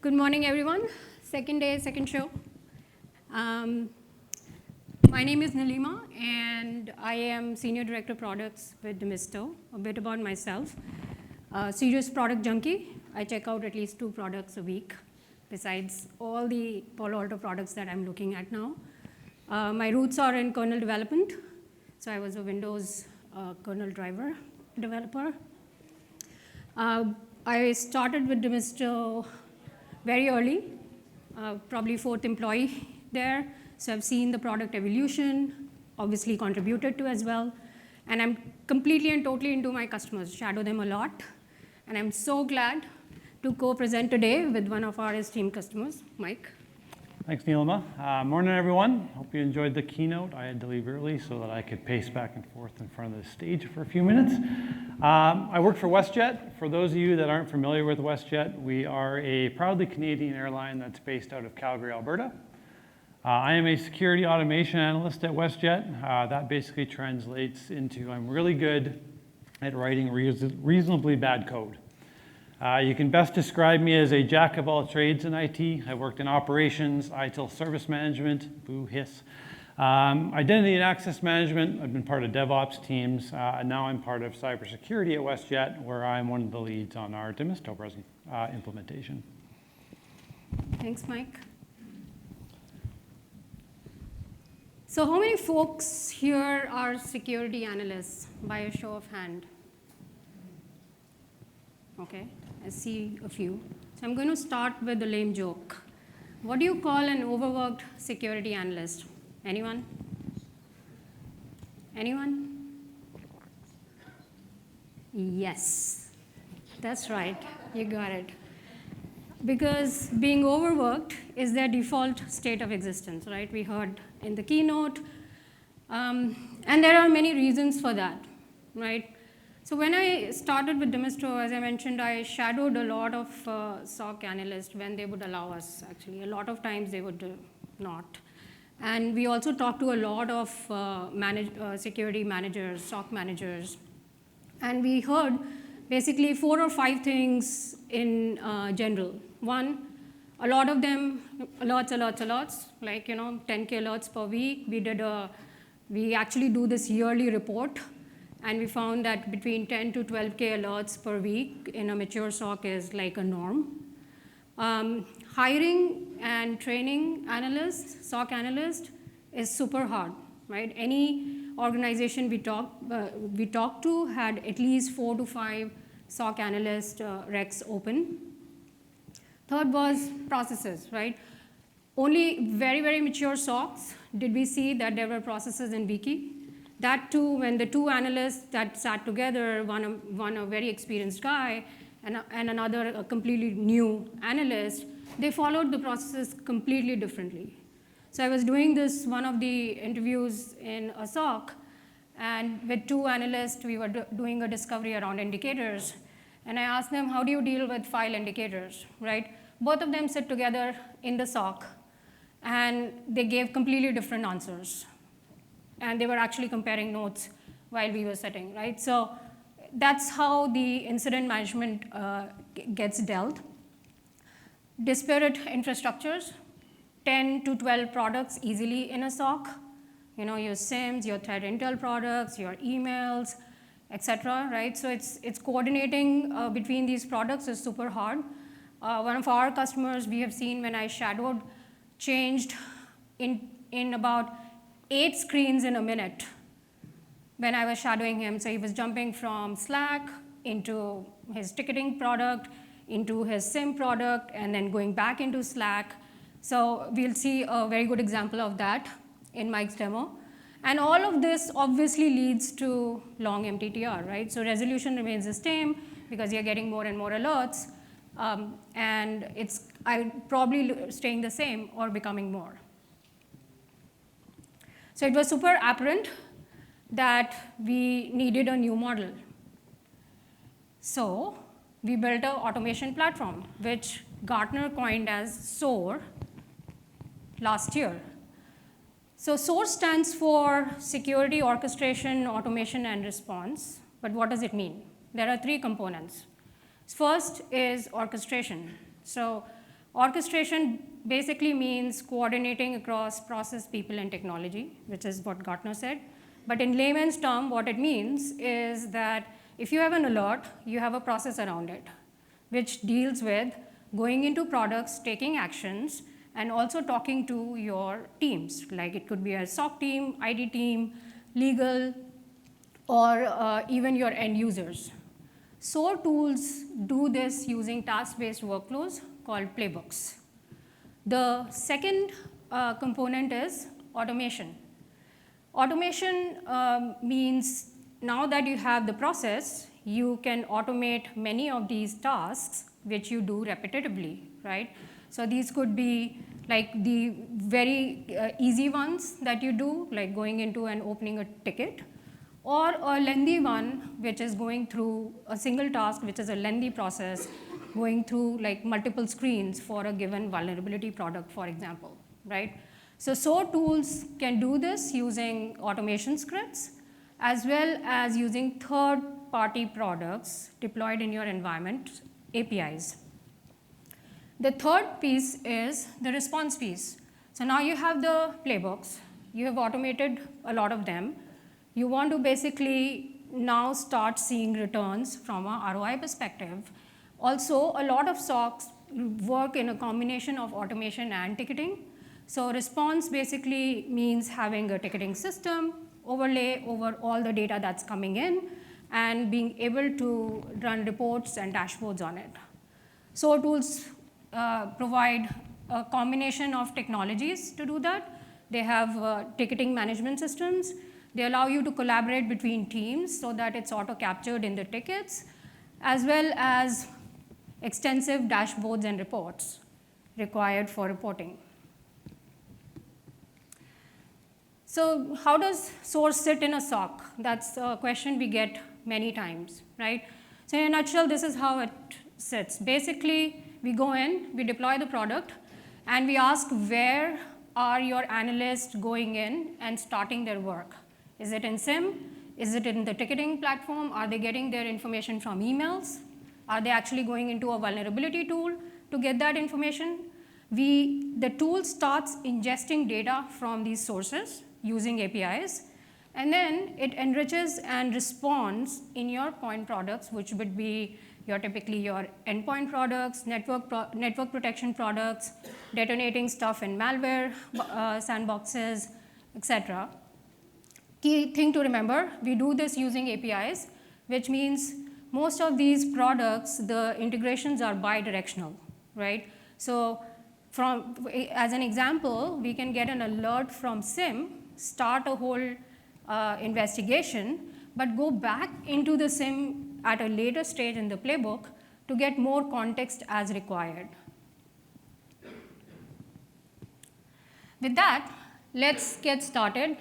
Good morning, everyone. Second day, second show. My name is Nilima, and I am Senior Director Products with Demisto. A bit about myself. Serious product junkie. I check out at least 2 products a week, besides all the Palo Alto products that I'm looking at now. My roots are in kernel development. So I was a Windows kernel driver developer. I started with Demisto very early, probably 4th employee there. So I've seen the product evolution, obviously contributed to as well. And I'm completely and totally into my customers, shadow them a lot. And I'm so glad to co-present today with one of our esteemed customers, Mike. Thanks, Neelima. Morning, everyone. Hope you enjoyed the keynote. I had to leave early so that I could pace back and forth in front of the stage for a few minutes. I work for WestJet. For those of you that aren't familiar with WestJet, we are a proudly Canadian airline that's based out of Calgary, Alberta. I am a security automation analyst at WestJet. That basically translates into I'm really good at writing reasonably bad code. You can best describe me as a jack of all trades in IT. I worked in operations, ITIL service management, boo hiss, identity and access management. I've been part of DevOps teams, and now I'm part of cybersecurity at WestJet, where I'm one of the leads on our Demisto implementation. Thanks, Mike. So how many folks here are security analysts, by a show of hand? Okay, I see a few. So I'm going to start with a lame joke. What do you call an overworked security analyst? Anyone? Anyone? Yes, that's right. You got it. Because being overworked is their default state of existence, right? We heard in the keynote. And there are many reasons for that, right? So when I started with Demisto, as I mentioned, I shadowed a lot of SOC analysts when they would allow us, actually. A lot of times they would not. And we also talked to a lot of security managers, SOC managers. And we heard basically 4 or 5 things in general. One, a lot of them, alerts, like 10K alerts per week. We actually do this yearly report. And we found that between 10 to 12K alerts per week in a mature SOC is like a norm. Hiring and training analysts, SOC analysts, is super hard, right? Any organization we talked to had at least 4 to 5 SOC analyst recs open. Third was processes, right? Only very, very mature SOCs did we see that there were processes in Wiki. That too, when the 2 analysts that sat together, one a very experienced guy and another a completely new analyst, they followed the processes completely differently. So I was doing one of the interviews in a SOC, and with 2 analysts, we were doing a discovery around indicators. And I asked them, how do you deal with file indicators, right? Both of them sit together in the SOC, and they gave completely different answers. And they were actually comparing notes while we were sitting, right? So that's how the incident management gets dealt. Disparate infrastructures, 10 to 12 products easily in a SOC. Your SIEMs, your threat intel products, your emails, et cetera, right? So it's coordinating between these products is super hard. One of our customers we have seen when I shadowed changed in about 8 screens in a minute when I was shadowing him. So he was jumping from Slack into his ticketing product, into his SIM product, and then going back into Slack. So we'll see a very good example of that in Mike's demo. And all of this obviously leads to long MTTR, right? So resolution remains the same because you're getting more and more alerts. And it's probably staying the same or becoming more. So it was super apparent that we needed a new model. So we built an automation platform, which Gartner coined as SOAR last year. So SOAR stands for Security Orchestration, Automation, and Response. But what does it mean? There are 3 components. First is orchestration. So Orchestration basically means coordinating across process, people, and technology, which is what Gartner said. But in layman's term, what it means is that if you have an alert, you have a process around it, which deals with going into products, taking actions, and also talking to your teams. Like it could be a SOC team, ID team, legal, or even your end users. SOAR tools do this using task-based workflows called playbooks. The second component is automation. Automation means now that you have the process, you can automate many of these tasks which you do repetitively, right? So these could be like the very easy ones that you do, like going into and opening a ticket, or a lengthy one which is going through a single task, which is a lengthy process, going through like multiple screens for a given vulnerability product, for example, right? So SOAR tools can do this using automation scripts as well as using third-party products deployed in your environment, APIs. The third piece is the response piece. So now you have the playbooks, you have automated a lot of them. You want to basically now start seeing returns from a ROI perspective. Also, a lot of SOCs work in a combination of automation and ticketing. So response basically means having a ticketing system, overlay over all the data that's coming in, and being able to run reports and dashboards on it. SOAR tools provide a combination of technologies to do that. They have ticketing management systems. They allow you to collaborate between teams so that it's auto-captured in the tickets, as well as extensive dashboards and reports required for reporting. So how does SOAR sit in a SOC? That's a question we get many times, right? So in a nutshell, this is how it sits. Basically, we go in, we deploy the product, and we ask where are your analysts going in and starting their work? Is it in SIM? Is it in the ticketing platform? Are they getting their information from emails? Are they actually going into a vulnerability tool to get that information? The tool starts ingesting data from these sources using APIs, and then it enriches and responds in your point products, which would be typically your endpoint products, network protection products, detonating stuff in malware sandboxes, etc. Key thing to remember, we do this using APIs, which means most of these products, the integrations are bi-directional, right? So as an example, we can get an alert from SIM, start a whole investigation, but go back into the SIM at a later stage in the playbook to get more context as required. With that, let's get started.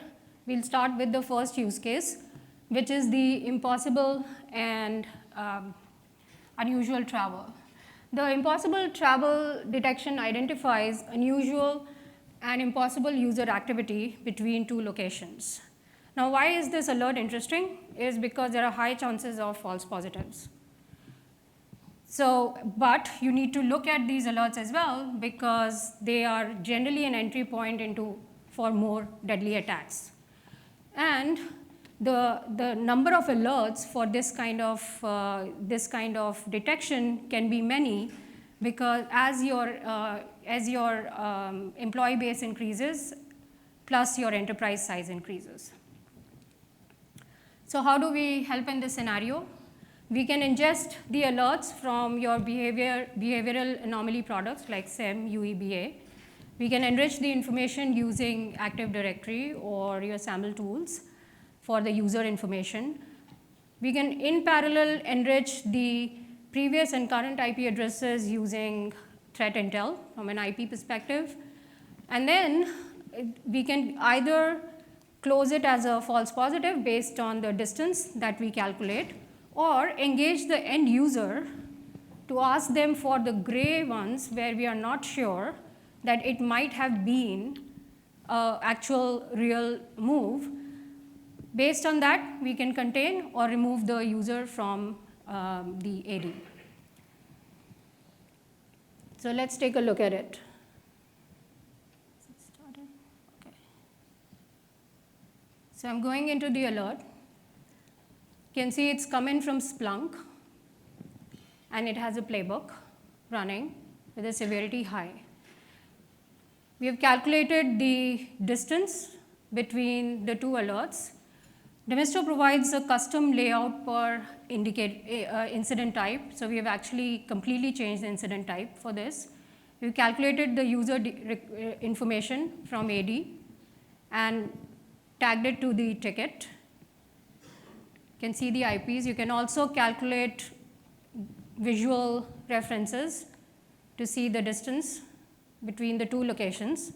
We'll start with the first use case, which is the impossible and unusual travel. The impossible travel detection identifies unusual and impossible user activity between two locations. Now, why is this alert interesting? Is because there are high chances of false positives. So, but you need to look at these alerts as well because they are generally an entry point for more deadly attacks. And the number of alerts for this kind of detection can be many, because as your employee base increases, plus your enterprise size increases. So how do we help in this scenario? We can ingest the alerts from your behavioral anomaly products like SIM, UEBA. We can enrich the information using Active Directory or your SAML tools for the user information. We can, in parallel, enrich the previous and current IP addresses using threat intel from an IP perspective. And then we can either close it as a false positive based on the distance that we calculate, or engage the end user to ask them for the gray ones where we are not sure that it might have been an actual real move. Based on that, we can contain or remove the user from the AD. So let's take a look at it. Okay. So I'm going into the alert. You can see it's coming from Splunk, and it has a playbook running with a severity high. We have calculated the distance between the two alerts. Demisto provides a custom layout per incident type. So we have actually completely changed the incident type for this. We've calculated the user information from AD and tagged it to the ticket. You can see the IPs. You can also calculate visual references to see the distance between the two locations.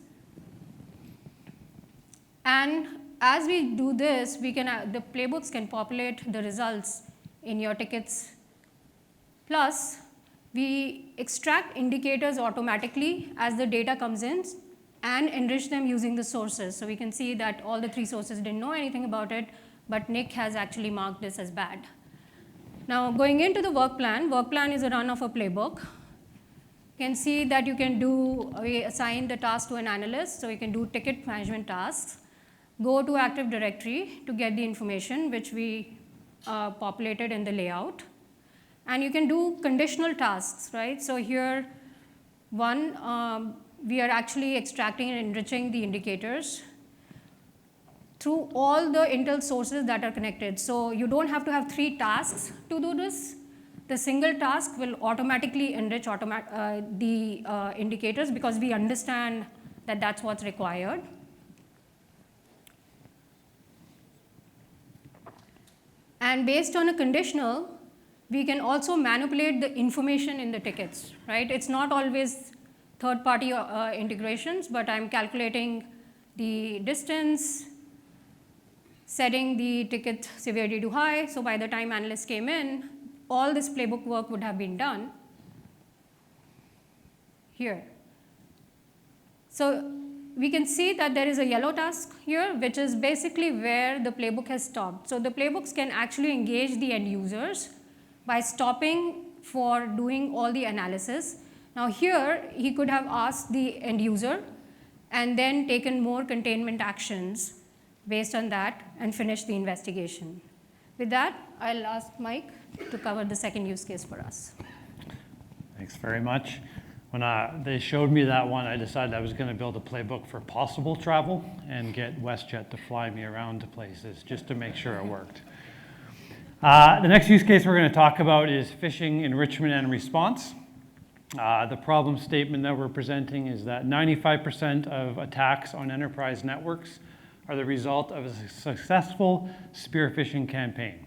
And as we do this, we can the playbooks can populate the results in your tickets. Plus, we extract indicators automatically as the data comes in and enrich them using the sources. So we can see that all the 3 sources didn't know anything about it, but Nick has actually marked this as bad. Now, going into the work plan is a run of a playbook. You can see that you can we assign the task to an analyst, so you can do ticket management tasks. Go to Active Directory to get the information which we populated in the layout. And you can do conditional tasks, right? So here, one, we are actually extracting and enriching the indicators through all the Intel sources that are connected. So you don't have to have 3 tasks to do this. The single task will automatically enrich the indicators because we understand that that's what's required. And based on a conditional, we can also manipulate the information in the tickets, right? It's not always third-party integrations, but I'm calculating the distance, setting the ticket severity to high. So by the time analysts came in, all this playbook work would have been done here. So we can see that there is a yellow task here, which is basically where the playbook has stopped. So the playbooks can actually engage the end users by stopping for doing all the analysis. Now here, he could have asked the end user and then taken more containment actions based on that and finished the investigation. With that, I'll ask Mike to cover the second use case for us. Thanks very much. When they showed me that one, I decided I was going to build a playbook for possible travel and get WestJet to fly me around to places just to make sure it worked. The next use case we're going to talk about is phishing enrichment and response. The problem statement that we're presenting is that 95% of attacks on enterprise networks are the result of a successful spear phishing campaign.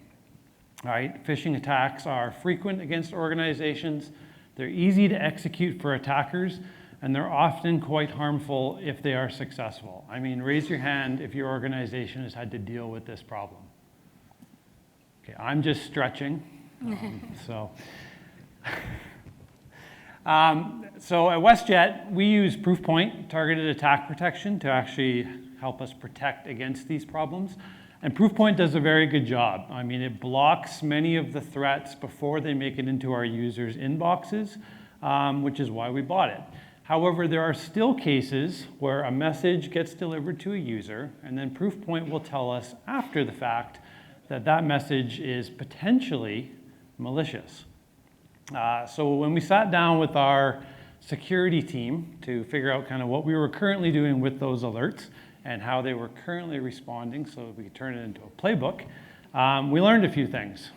All right, phishing attacks are frequent against organizations. They're easy to execute for attackers, and they're often quite harmful if they are successful. I mean, raise your hand if your organization has had to deal with this problem. Okay, I'm just stretching. So at WestJet, we use Proofpoint targeted attack protection to actually help us protect against these problems. And Proofpoint does a very good job. I mean, it blocks many of the threats before they make it into our users' inboxes, which is why we bought it. However, there are still cases where a message gets delivered to a user, and then Proofpoint will tell us after the fact that that message is potentially malicious. So when we sat down with our security team to figure out kind of what we were currently doing with those alerts and how they were currently responding so that we could turn it into a playbook, we learned a few things.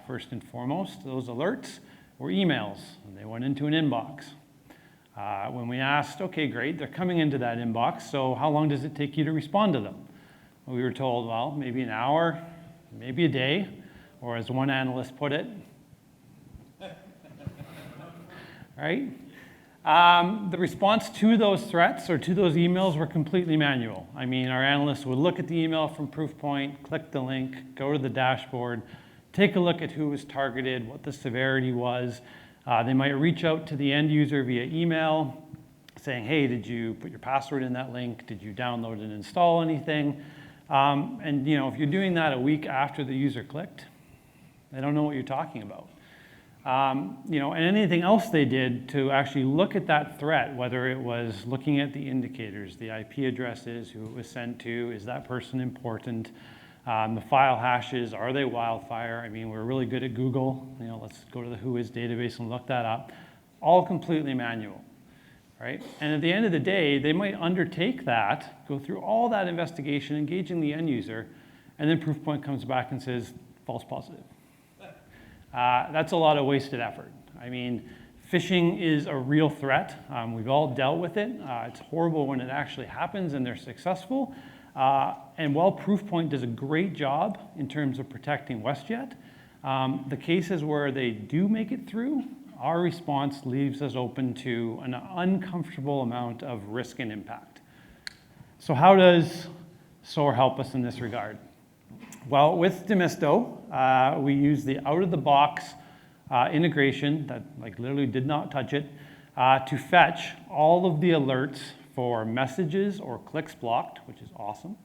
First and foremost, those alerts were emails, and they went into an inbox. When we asked, okay, great, they're coming into that inbox, so how long does it take you to respond to them? Well, we were told, well, maybe an hour, maybe a day, or as one analyst put it, right? The response to those threats or to those emails were completely manual. I mean, our analysts would look at the email from Proofpoint, click the link, go to the dashboard, take a look at who was targeted, what the severity was. They might reach out to the end user via email saying, hey, did you put your password in that link? Did you download and install anything? And if you're doing that a week after the user clicked, they don't know what you're talking about. And anything else they did to actually look at that threat, whether it was looking at the indicators, the IP addresses, who it was sent to, is that person important, the file hashes, are they wildfire? I mean, we're really good at Google. Let's go to the Whois database and look that up. All completely manual, right? And at the end of the day, they might undertake that, go through all that investigation, engaging the end user, and then Proofpoint comes back and says, false positive. That's a lot of wasted effort. I mean, phishing is a real threat. We've all dealt with it. It's horrible when it actually happens and they're successful. And while Proofpoint does a great job in terms of protecting WestJet, the cases where they do make it through, our response leaves us open to an uncomfortable amount of risk and impact. So how does SOAR help us in this regard? Well, with Demisto, we use the out-of-the-box integration that literally did not touch it to fetch all of the alerts for messages or clicks blocked, which is awesome,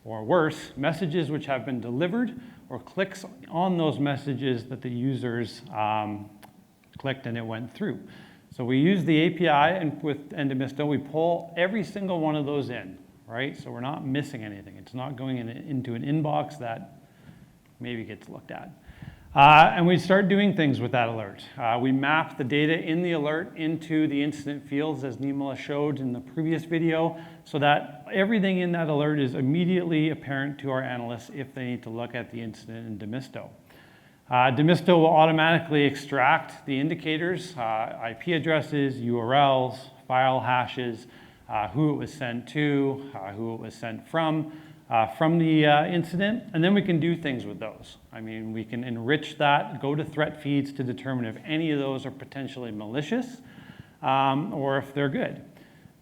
or worse, messages which have been delivered or clicks on those messages that the users clicked and it went through. So we use the API and with Demisto, we pull every single one of those in. Right? So we're not missing anything. It's not going into an inbox that maybe gets looked at. And we start doing things with that alert. We map the data in the alert into the incident fields, as Nimala showed in the previous video, so that everything in that alert is immediately apparent to our analysts if they need to look at the incident in Demisto. Demisto will automatically extract the indicators, IP addresses, URLs, file hashes, who it was sent to, who it was sent from the incident, and then we can do things with those. I mean, we can enrich that, go to threat feeds to determine if any of those are potentially malicious or if they're good.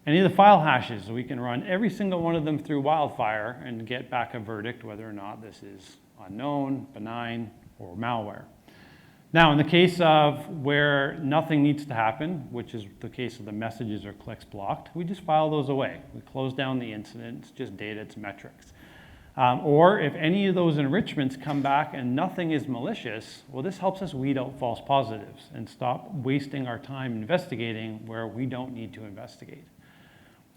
Any of the file hashes, we can run every single one of them through Wildfire and get back a verdict whether or not this is unknown, benign, or malware. Now, in the case of where nothing needs to happen, which is the case of the messages or clicks blocked, we just file those away. We close down the incident. It's just data, it's metrics. Or if any of those enrichments come back and nothing is malicious, well, this helps us weed out false positives and stop wasting our time investigating where we don't need to investigate.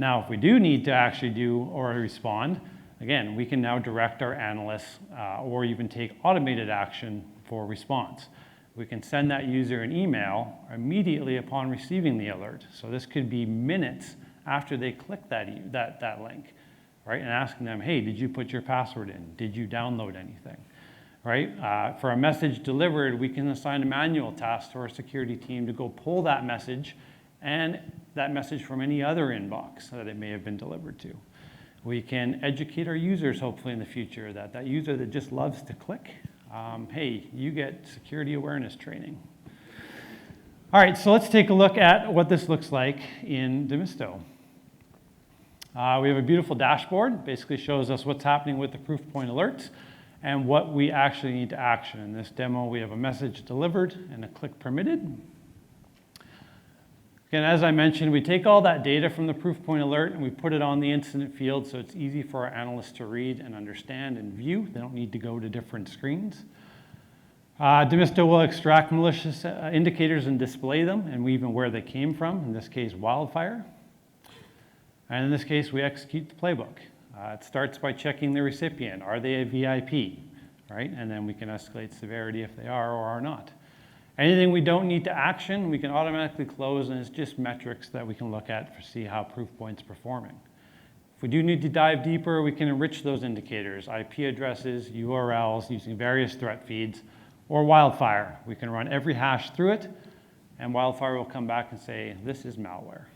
Now, if we do need to actually do or respond, again, we can now direct our analysts or even take automated action for response. We can send that user an email immediately upon receiving the alert. So this could be minutes after they click that link, right? And asking them, hey, did you put your password in? Did you download anything, right? For a message delivered, we can assign a manual task to our security team to go pull that message and that message from any other inbox that it may have been delivered to. We can educate our users, hopefully in the future, that user that just loves to click, hey, you get security awareness training. All right, so let's take a look at what this looks like in Demisto. We have a beautiful dashboard, basically shows us what's happening with the Proofpoint alerts and what we actually need to action. In this demo, we have a message delivered and a click permitted. Again, as I mentioned, we take all that data from the Proofpoint alert and we put it on the incident field so it's easy for our analysts to read and understand and view. They don't need to go to different screens. Demisto will extract malicious indicators and display them, and even where they came from, in this case, Wildfire. And in this case, we execute the playbook. It starts by checking the recipient. Are they a VIP, right? And then we can escalate severity if they are or are not. Anything we don't need to action, we can automatically close, and it's just metrics that we can look at to see how Proofpoint's performing. If we do need to dive deeper, we can enrich those indicators, IP addresses, URLs, using various threat feeds, or Wildfire. We can run every hash through it, and Wildfire will come back and say, this is malware.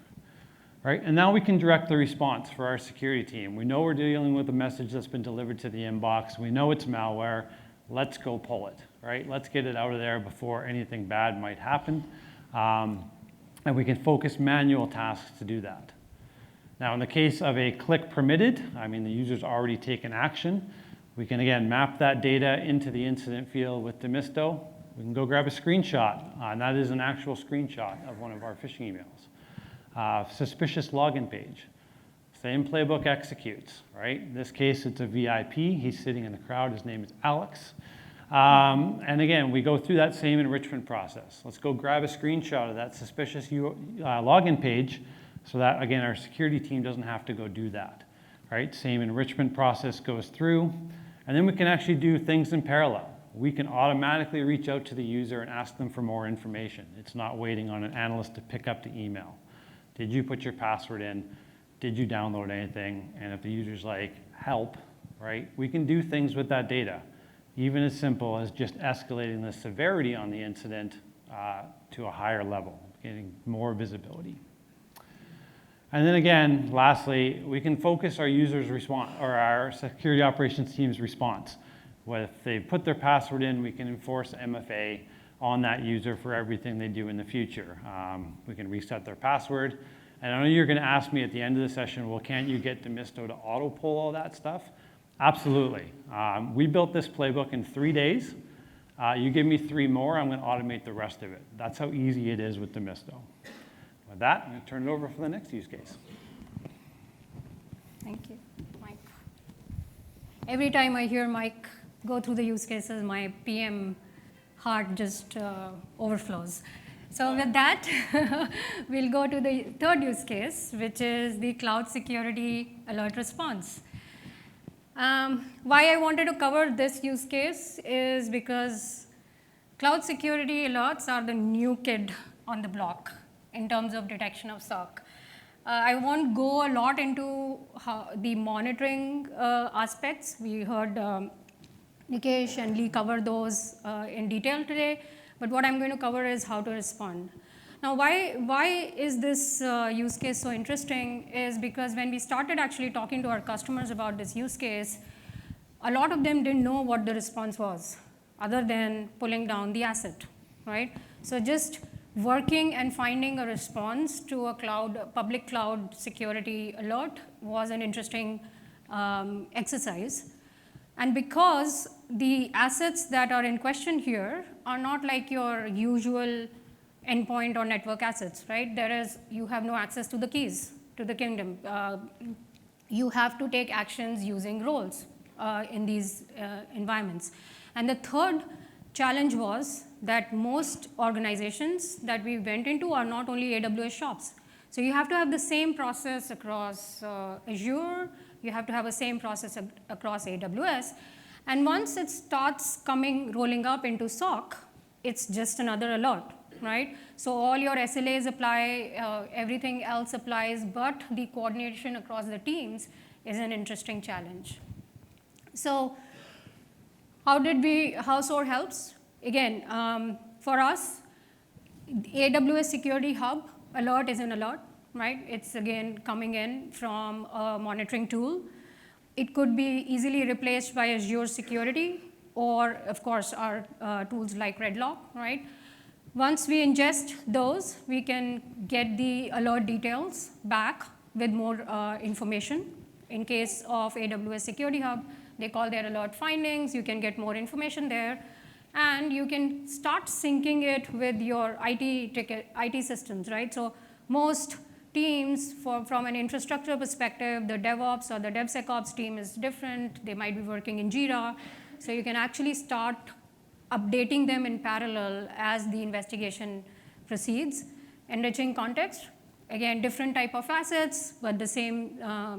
Right? And now we can direct the response for our security team. We know we're dealing with a message that's been delivered to the inbox. We know it's malware. Let's go pull it, right? Let's get it out of there before anything bad might happen. And we can focus manual tasks to do that. Now, in the case of a click permitted, I mean, the user's already taken action. We can, again, map that data into the incident field with Demisto. We can go grab a screenshot, and that is an actual screenshot of one of our phishing emails. Suspicious login page. Same playbook executes, right? In this case, it's a VIP. He's sitting in the crowd. His name is Alex. And again, we go through that same enrichment process. Let's go grab a screenshot of that suspicious login page so that, again, our security team doesn't have to go do that, right? Same enrichment process goes through. And then we can actually do things in parallel. We can automatically reach out to the user and ask them for more information. It's not waiting on an analyst to pick up the email. Did you put your password in? Did you download anything? And if the user's like, help, right? We can do things with that data, even as simple as just escalating the severity on the incident to a higher level, getting more visibility. And then again, lastly, we can focus our users' response, or our security operations team's response. If they put their password in, we can enforce MFA on that user for everything they do in the future. We can reset their password. And I know you're going to ask me at the end of the session, well, can't you get Demisto to auto-pull all that stuff? Absolutely. We built this playbook in 3 days. You give me 3 more, I'm going to automate the rest of it. That's how easy it is with Demisto. With that, I'm going to turn it over for the next use case. Thank you, Mike. Every time I hear Mike go through the use cases, my PM heart just overflows. So with that, we'll go to the third use case, which is the cloud security alert response. Why I wanted to cover this use case is because cloud security alerts are the new kid on the block in terms of detection of SOC. I won't go a lot into the monitoring aspects. We heard Nikesh and Lee cover those in detail today, but what I'm going to cover is how to respond. Now, why is this use case so interesting is because when we started actually talking to our customers about this use case, a lot of them didn't know what the response was other than pulling down the asset, right? So just working and finding a response to a public cloud security alert was an interesting exercise. And because the assets that are in question here are not like your usual endpoint or network assets, right? You have no access to the keys to the kingdom. You have to take actions using roles in these environments. And the third challenge was that most organizations that we went into are not only AWS shops. So you have to have the same process across Azure, you have to have the same process across AWS. And once it starts rolling up into SOC, it's just another alert, right? So all your SLAs apply, everything else applies, but the coordination across the teams is an interesting challenge. So how SOAR helps? Again, for us, AWS Security Hub alert is an alert, right? It's again coming in from a monitoring tool. It could be easily replaced by Azure Security or, of course, our tools like Redlock, right? Once we ingest those, we can get the alert details back with more information. In case of AWS Security Hub, they call their alert findings. You can get more information there. And you can start syncing it with your IT systems, right? So most teams, from an infrastructure perspective, the DevOps or the DevSecOps team is different. They might be working in Jira. So you can actually start updating them in parallel as the investigation proceeds. Enriching context, again, different type of assets, but the same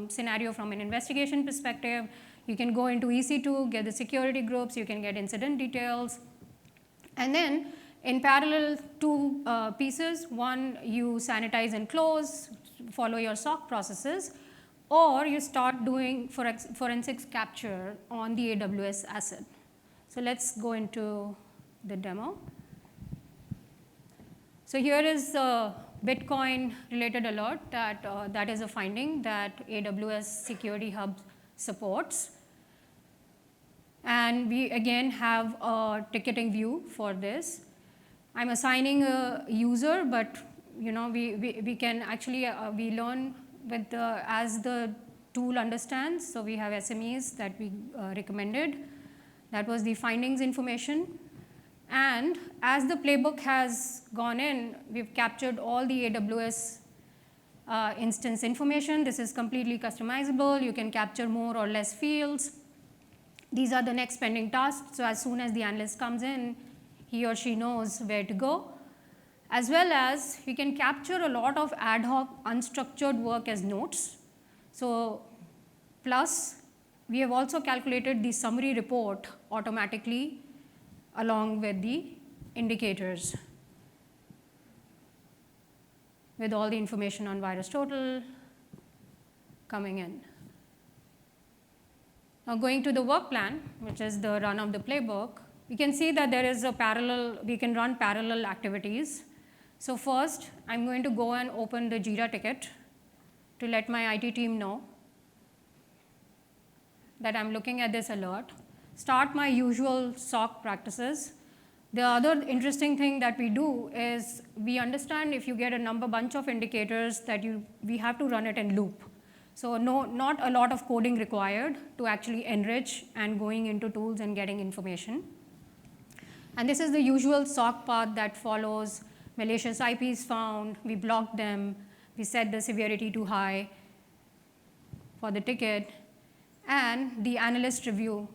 scenario from an investigation perspective. You can go into EC2, get the security groups, you can get incident details. And then in parallel, two pieces. One, you sanitize and close, follow your SOC processes, or you start doing forensics capture on the AWS asset. So let's go into the demo. So here is a Bitcoin related alert that is a finding that AWS Security Hub supports. And we again have a ticketing view for this. I'm assigning a user, but we can actually we learn with as the tool understands. So we have SMEs that we recommended. That was the findings information. And as the playbook has gone in, we've captured all the AWS instance information. This is completely customizable. You can capture more or less fields. These are the next pending tasks. So as soon as the analyst comes in, he or she knows where to go. As well as we can capture a lot of ad hoc unstructured work as notes. So plus we have also calculated the summary report automatically along with the indicators with all the information on virus total coming in. Now going to the work plan, which is the run of the playbook, we can see that there is a parallel, we can run parallel activities. So first, I'm going to go and open the Jira ticket to let my IT team know that I'm looking at this alert. Start my usual SOC practices. The other interesting thing that we do is we understand if you get a bunch of indicators that we have to run it in loop. So not a lot of coding required to actually enrich and going into tools and getting information. And this is the usual SOC path that follows malicious IPs found, we blocked them, we set the severity to high for the ticket, and the analyst review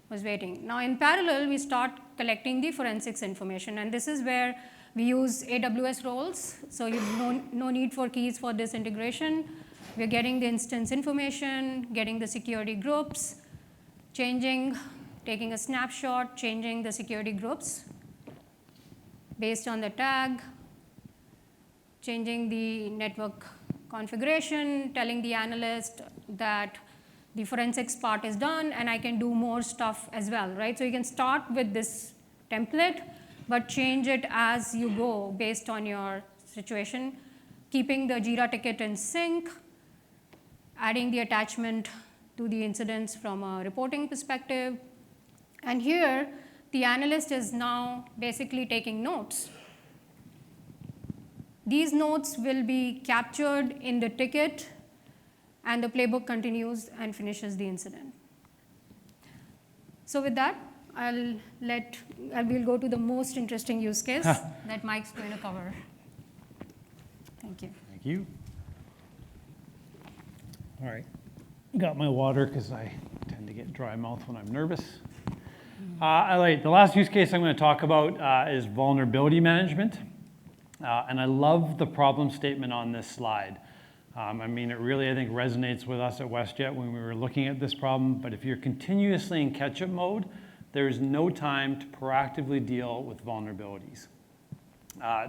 was waiting. Now in parallel, we start collecting the forensics information, and this is where we use AWS roles. So you have no need for keys for this integration. We're getting the instance information, getting the security groups, taking a snapshot, changing the security groups based on the tag, changing the network configuration, telling the analyst that the forensics part is done and I can do more stuff as well, right? So you can start with this template, but change it as you go based on your situation, keeping the Jira ticket in sync, adding the attachment to the incidents from a reporting perspective. And here, the analyst is now basically taking notes. These notes will be captured in the ticket, and the playbook continues and finishes the incident. So with that, we'll go to the most interesting use case that Mike's going to cover. Thank you. Thank you. All right, got my water because I tend to get dry mouth when I'm nervous. The last use case I'm going to talk about is vulnerability management. And I love the problem statement on this slide. I mean, it really, I think, resonates with us at WestJet when we were looking at this problem. But if you're continuously in catch-up mode, there is no time to proactively deal with vulnerabilities.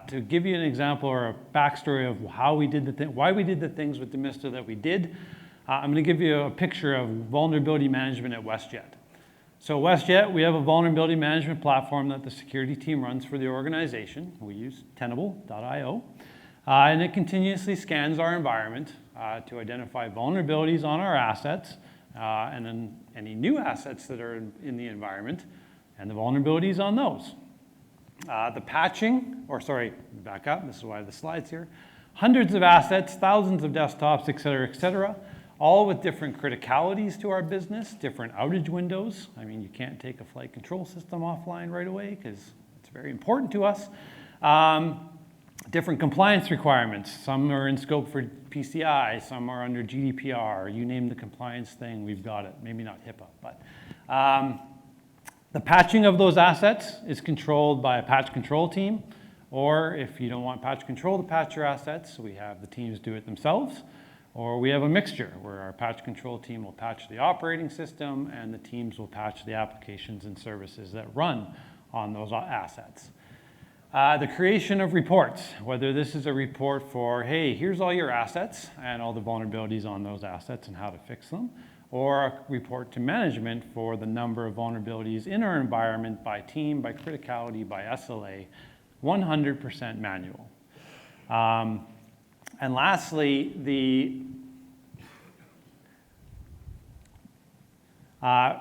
To give you an example or a backstory of how we did why we did the things with Demisto that we did, I'm going to give you a picture of vulnerability management at WestJet. So WestJet, we have a vulnerability management platform that the security team runs for the organization. We use Tenable.io. And it continuously scans our environment to identify vulnerabilities on our assets and then any new assets that are in the environment and the vulnerabilities on those. The patching, back up, this is why the slide's here. Hundreds of assets, thousands of desktops, et cetera, all with different criticalities to our business, different outage windows. I mean, you can't take a flight control system offline right away because it's very important to us. Different compliance requirements. Some are in scope for PCI, some are under GDPR. You name the compliance thing, we've got it. Maybe not HIPAA, but the patching of those assets is controlled by a patch control team, or if you don't want patch control to patch your assets, we have the teams do it themselves, or we have a mixture where our patch control team will patch the operating system and the teams will patch the applications and services that run on those assets. The creation of reports, whether this is a report for, hey, here's all your assets and all the vulnerabilities on those assets and how to fix them, or a report to management for the number of vulnerabilities in our environment by team, by criticality, by SLA, 100% manual. And lastly, the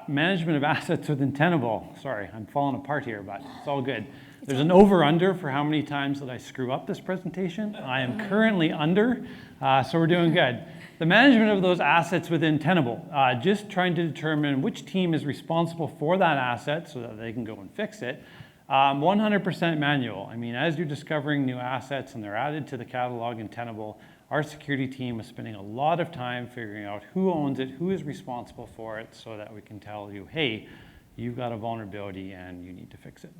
management of assets within Tenable. Sorry, I'm falling apart here, but it's all good. There's an over-under for how many times that I screw up this presentation. I am currently under, so we're doing good. The management of those assets within Tenable, just trying to determine which team is responsible for that asset so that they can go and fix it. 100% manual. I mean, as you're discovering new assets and they're added to the catalog in Tenable, our security team was spending a lot of time figuring out who owns it, who is responsible for it, so that we can tell you, hey, you've got a vulnerability and you need to fix it.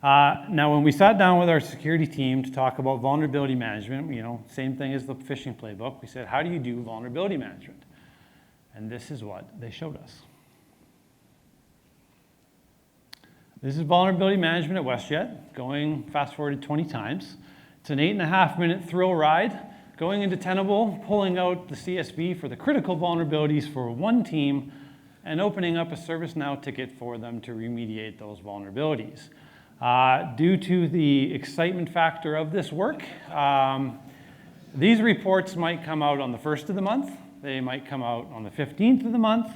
Now, when we sat down with our security team to talk about vulnerability management, same thing as the phishing playbook, we said, how do you do vulnerability management? And this is what they showed us. This is vulnerability management at WestJet, going fast forwarded 20 times. It's an 8.5-minute thrill ride, going into Tenable, pulling out the CSV for the critical vulnerabilities for one team, and opening up a ServiceNow ticket for them to remediate those vulnerabilities. Due to the excitement factor of this work, these reports might come out on the 1st of the month, they might come out on the 15th of the month,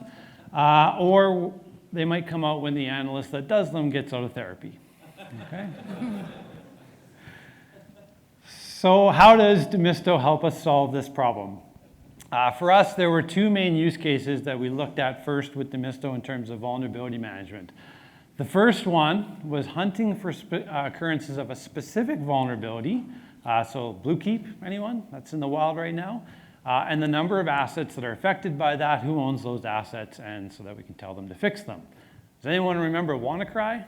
or they might come out when the analyst that does them gets out of therapy. Okay? So how does Demisto help us solve this problem? For us, there were two main use cases that we looked at first with Demisto in terms of vulnerability management. The first one was hunting for occurrences of a specific vulnerability. So Bluekeep, anyone? That's in the wild right now. And the number of assets that are affected by that, who owns those assets, and so that we can tell them to fix them. Does anyone remember WannaCry?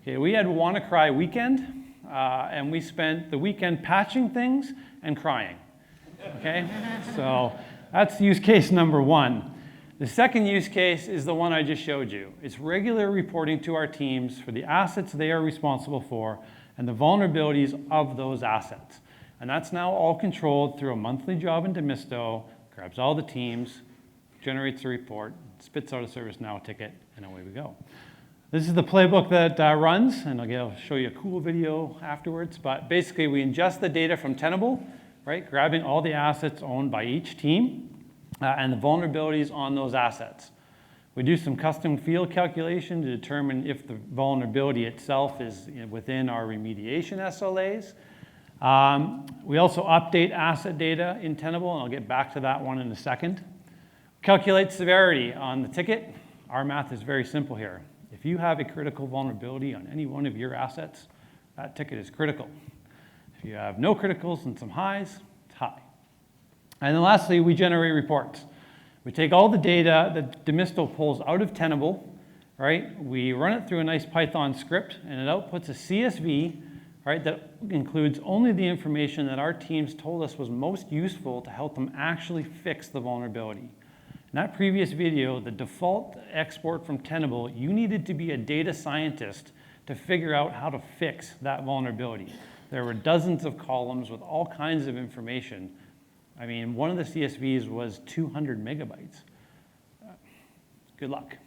Okay, we had WannaCry weekend, and we spent the weekend patching things and crying. Okay, so that's use case number one. The second use case is the one I just showed you. It's regular reporting to our teams for the assets they are responsible for and the vulnerabilities of those assets. And that's now all controlled through a monthly job in Demisto, grabs all the teams, generates a report, spits out a ServiceNow ticket, and away we go. This is the playbook that runs, and I'll show you a cool video afterwards. But basically, we ingest the data from Tenable, right, grabbing all the assets owned by each team and the vulnerabilities on those assets. We do some custom field calculation to determine if the vulnerability itself is within our remediation SLAs. We also update asset data in Tenable, and I'll get back to that one in a second. Calculate severity on the ticket. Our math is very simple here. If you have a critical vulnerability on any one of your assets, that ticket is critical. If you have no criticals and some highs, it's high. And then lastly, we generate reports. We take all the data that Demisto pulls out of Tenable, right? We run it through a nice Python script, and it outputs a CSV, right, that includes only the information that our teams told us was most useful to help them actually fix the vulnerability. In that previous video, the default export from Tenable, you needed to be a data scientist to figure out how to fix that vulnerability. There were dozens of columns with all kinds of information. I mean, one of the CSVs was 200 megabytes. Good luck.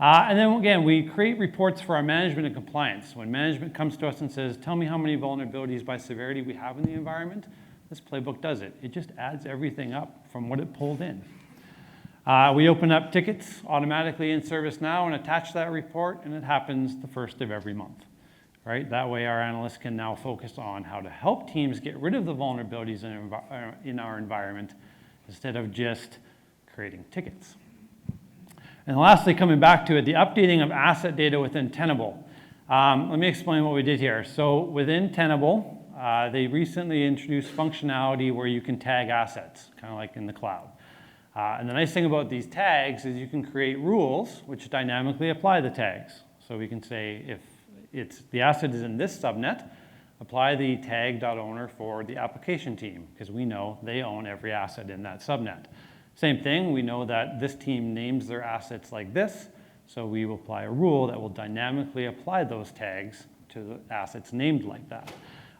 And then again, we create reports for our management and compliance. When management comes to us and says, tell me how many vulnerabilities by severity we have in the environment, this playbook does it. It just adds everything up from what it pulled in. We open up tickets automatically in ServiceNow and attach that report, and it happens the first of every month. Right? That way our analysts can now focus on how to help teams get rid of the vulnerabilities in our environment instead of just creating tickets. And lastly, coming back to it, the updating of asset data within Tenable. Let me explain what we did here. So within Tenable, they recently introduced functionality where you can tag assets, kind of like in the cloud. And the nice thing about these tags is you can create rules which dynamically apply the tags. So we can say if the asset is in this subnet, apply the tag.owner for the application team, because we know they own every asset in that subnet. Same thing, we know that this team names their assets like this, so we will apply a rule that will dynamically apply those tags to the assets named like that.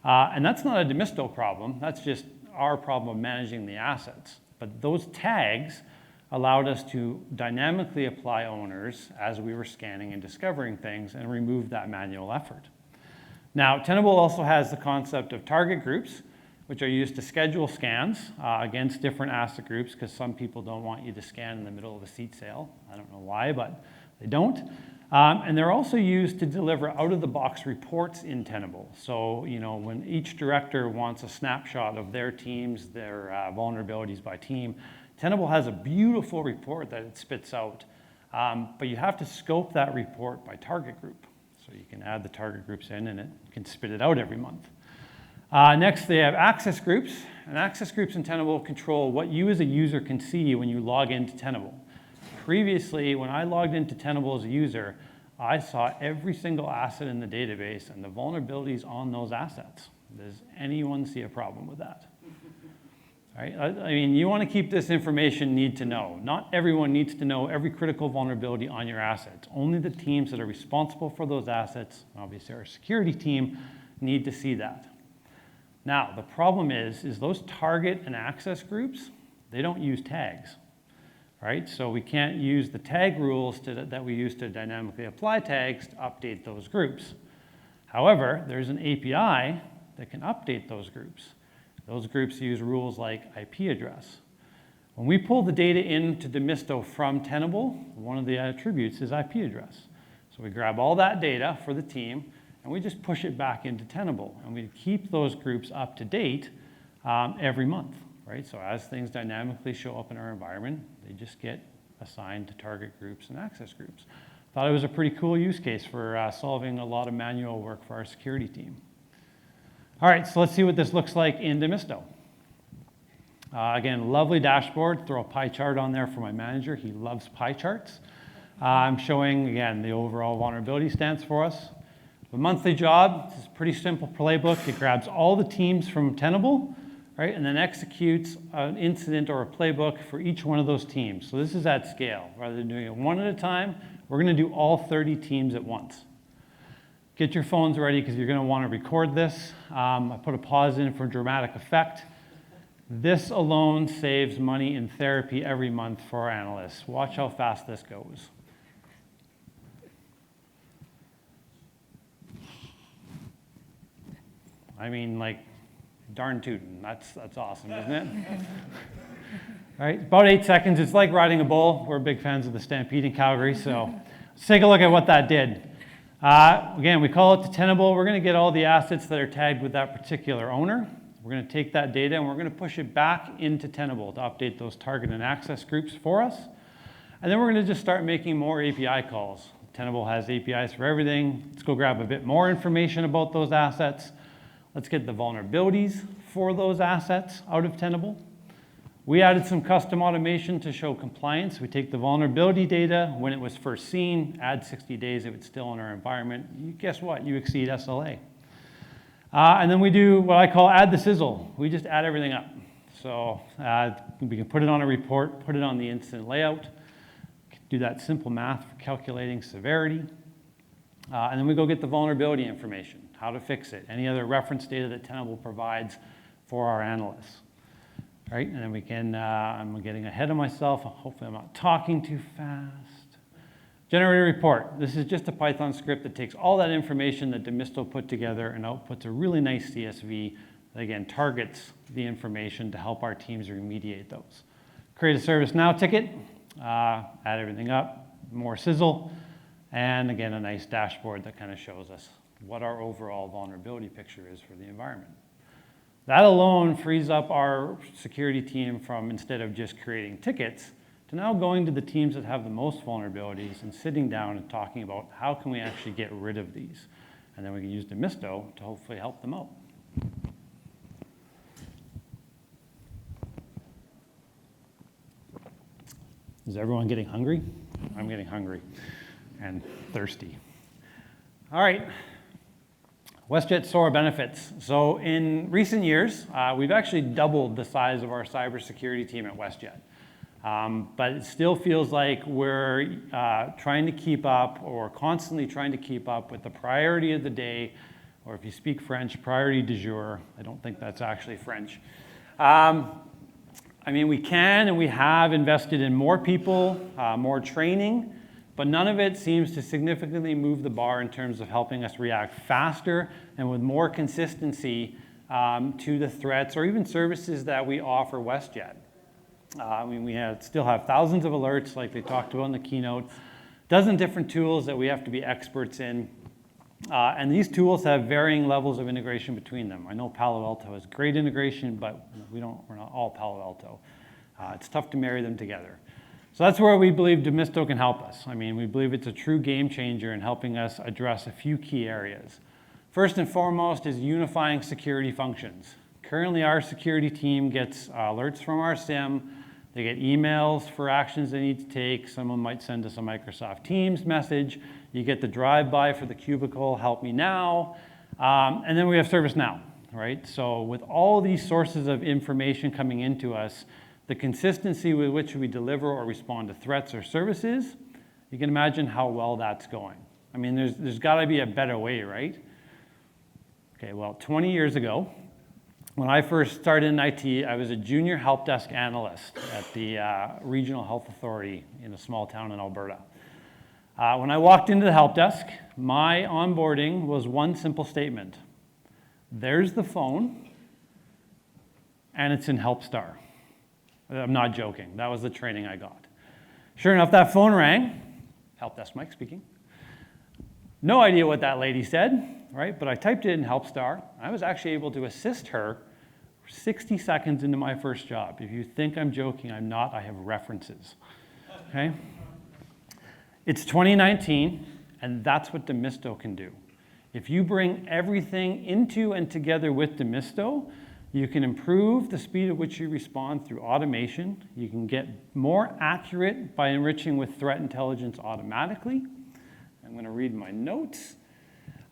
And that's not a Demisto problem, that's just our problem of managing the assets. But those tags allowed us to dynamically apply owners as we were scanning and discovering things and remove that manual effort. Now, Tenable also has the concept of target groups, which are used to schedule scans against different asset groups, because some people don't want you to scan in the middle of a seat sale. I don't know why, but they don't. And they're also used to deliver out-of-the-box reports in Tenable. So, when each director wants a snapshot of their teams, their vulnerabilities by team, Tenable has a beautiful report that it spits out, but you have to scope that report by target group. So you can add the target groups in, and it can spit it out every month. Next, they have access groups. And access groups in Tenable control what you as a user can see when you log into Tenable. Previously, when I logged into Tenable as a user, I saw every single asset in the database and the vulnerabilities on those assets. Does anyone see a problem with that? Right? I mean, you want to keep this information need to know. Not everyone needs to know every critical vulnerability on your assets. Only the teams that are responsible for those assets, obviously our security team, need to see that. Now, the problem is those target and access groups, they don't use tags, right? So we can't use the tag rules that we use to dynamically apply tags to update those groups. However, there's an API that can update those groups. Those groups use rules like IP address. When we pull the data into Demisto from Tenable, one of the attributes is IP address. So we grab all that data for the team, and we just push it back into Tenable, and we keep those groups up to date every month, right? So as things dynamically show up in our environment, they just get assigned to target groups and access groups. Thought it was a pretty cool use case for solving a lot of manual work for our security team. All right, so let's see what this looks like in Demisto. Again, lovely dashboard. Throw a pie chart on there for my manager. He loves pie charts. I'm showing, again, the overall vulnerability stance for us. The monthly job is a pretty simple playbook. It grabs all the teams from Tenable, right, and then executes an incident or a playbook for each one of those teams. So this is at scale. Rather than doing it one at a time, we're going to do all 30 teams at once. Get your phones ready because you're going to want to record this. I put a pause in for dramatic effect. This alone saves money in therapy every month for our analysts. Watch how fast this goes. I mean, like, darn tootin'. That's awesome, isn't it? All right, about 8 seconds. It's like riding a bull. We're big fans of the Stampede in Calgary, so let's take a look at what that did. Again, we call it to Tenable. We're going to get all the assets that are tagged with that particular owner. We're going to take that data and we're going to push it back into Tenable to update those target and access groups for us. And then we're going to just start making more API calls. Tenable has APIs for everything. Let's go grab a bit more information about those assets. Let's get the vulnerabilities for those assets out of Tenable. We added some custom automation to show compliance. We take the vulnerability data when it was first seen, add 60 days if it's still in our environment. Guess what? You exceed SLA. And then we do what I call add the sizzle. We just add everything up. So we can put it on a report, put it on the incident layout, do that simple math for calculating severity. And then we go get the vulnerability information, how to fix it, any other reference data that Tenable provides for our analysts. Right, and then we can, I'm getting ahead of myself. Hopefully I'm not talking too fast. Generate a report. This is just a Python script that takes all that information that Demisto put together and outputs a really nice CSV that, again, targets the information to help our teams remediate those. Create a ServiceNow ticket, add everything up, more sizzle, and again, a nice dashboard that kind of shows us what our overall vulnerability picture is for the environment. That alone frees up our security team from, instead of just creating tickets, to now going to the teams that have the most vulnerabilities and sitting down and talking about how can we actually get rid of these. And then we can use Demisto to hopefully help them out. Is everyone getting hungry? I'm getting hungry and thirsty. All right. WestJet SOAR benefits. So in recent years, we've actually doubled the size of our cybersecurity team at WestJet. But it still feels like we're trying to keep up or constantly trying to keep up with the priority of the day, or if you speak French, priority du jour. I don't think that's actually French. I mean, we can and we have invested in more people, more training, but none of it seems to significantly move the bar in terms of helping us react faster and with more consistency to the threats or even services that we offer WestJet. I mean, we still have thousands of alerts like they talked about in the keynote, a dozen different tools that we have to be experts in. And these tools have varying levels of integration between them. I know Palo Alto has great integration, but we're not all Palo Alto. It's tough to marry them together. So that's where we believe Demisto can help us. I mean, we believe it's a true game changer in helping us address a few key areas. First and foremost is unifying security functions. Currently, our security team gets alerts from our SIM. They get emails for actions they need to take. Someone might send us a Microsoft Teams message. You get the drive-by for the cubicle, help me now. And then we have ServiceNow, right? So with all these sources of information coming into us, the consistency with which we deliver or respond to threats or services, you can imagine how well that's going. I mean, there's got to be a better way, right? Okay, well, 20 years ago, when I first started in IT, I was a junior help desk analyst at the Regional Health Authority in a small town in Alberta. When I walked into the help desk, my onboarding was one simple statement. There's the phone, and it's in HelpStar. I'm not joking. That was the training I got. Sure enough, that phone rang. Help desk Mike speaking. No idea what that lady said, right? But I typed it in HelpStar. I was actually able to assist her 60 seconds into my first job. If you think I'm joking, I'm not. I have references, okay? It's 2019, and that's what Demisto can do. If you bring everything into and together with Demisto, you can improve the speed at which you respond through automation. You can get more accurate by enriching with threat intelligence automatically. I'm going to read my notes.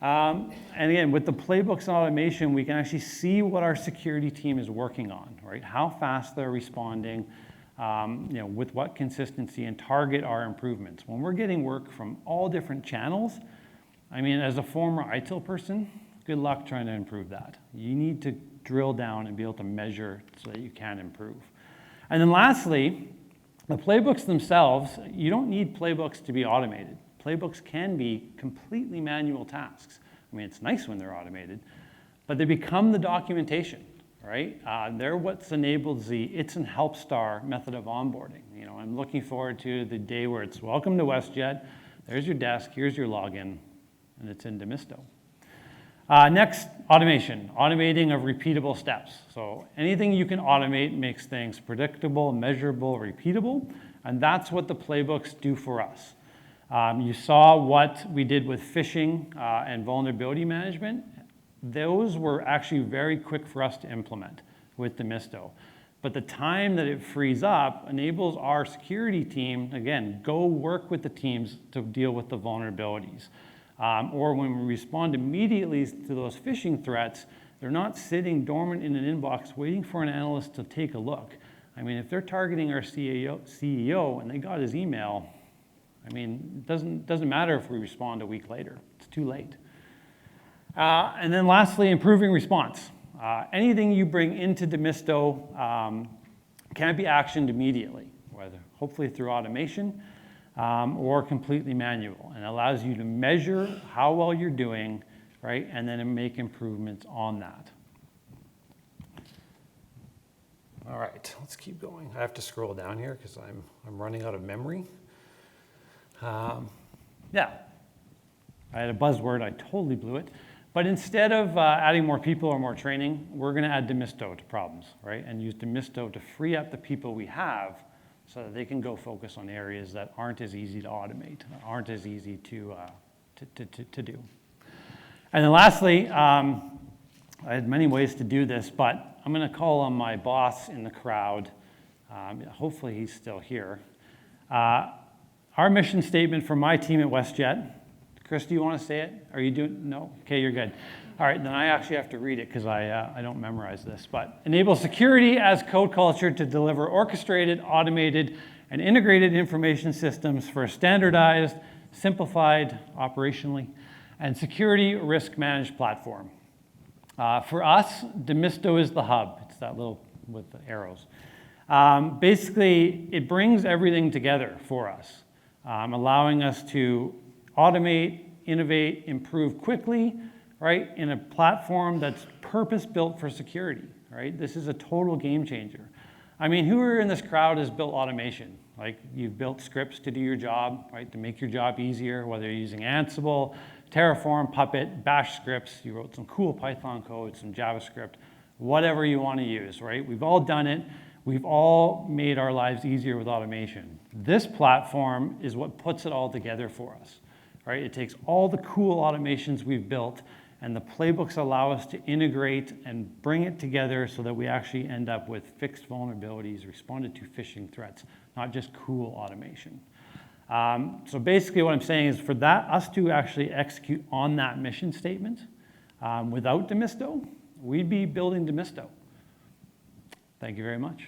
And again, with the playbooks and automation, we can actually see what our security team is working on, right? How fast they're responding, with what consistency, and target our improvements. When we're getting work from all different channels, I mean, as a former ITIL person, good luck trying to improve that. You need to drill down and be able to measure so that you can improve. And then lastly, the playbooks themselves, you don't need playbooks to be automated. Playbooks can be completely manual tasks. I mean, it's nice when they're automated, but they become the documentation, right? They're what's enabled the It's in HelpStar method of onboarding. You know, I'm looking forward to the day where it's welcome to WestJet, there's your desk, here's your login, and it's in Demisto. Next, automation, automating of repeatable steps. So anything you can automate makes things predictable, measurable, repeatable, and that's what the playbooks do for us. You saw what we did with phishing and vulnerability management. Those were actually very quick for us to implement with Demisto. But the time that it frees up enables our security team, again, go work with the teams to deal with the vulnerabilities. Or when we respond immediately to those phishing threats, they're not sitting dormant in an inbox waiting for an analyst to take a look. I mean, if they're targeting our CEO and they got his email, I mean, it doesn't matter if we respond a week later. It's too late. And then lastly, improving response. Anything you bring into Demisto can be actioned immediately, whether hopefully through automation or completely manual, and allows you to measure how well you're doing, right, and then make improvements on that. All right, let's keep going. I have to scroll down here because I'm running out of memory. Yeah, I had a buzzword, I totally blew it. But instead of adding more people or more training, we're going to add Demisto to problems, right? And use Demisto to free up the people we have so that they can go focus on areas that aren't as easy to automate, aren't as easy to do. And then lastly, I had many ways to do this, but I'm going to call on my boss in the crowd. Hopefully he's still here. Our mission statement for my team at WestJet. Chris, do you want to say it? Are you doing? No? Okay, you're good. All right, then I actually have to read it because I don't memorize this. But enable security as code culture to deliver orchestrated, automated, and integrated information systems for a standardized, simplified, operationally, and security risk managed platform. For us, Demisto is the hub. It's that little with the arrows. Basically, it brings everything together for us, allowing us to automate, innovate, improve quickly, right, in a platform that's purpose-built for security, right? This is a total game changer. I mean, who in this crowd has built automation? Like, you've built scripts to do your job, right, to make your job easier, whether you're using Ansible, Terraform, Puppet, Bash scripts, you wrote some cool Python code, some JavaScript, whatever you want to use, right? We've all done it. We've all made our lives easier with automation. This platform is what puts it all together for us, right? It takes all the cool automations we've built And the playbooks allow us to integrate and bring it together so that we actually end up with fixed vulnerabilities, responded to phishing threats, not just cool automation. So basically what I'm saying is for us to actually execute on that mission statement without Demisto, we'd be building Demisto. Thank you very much.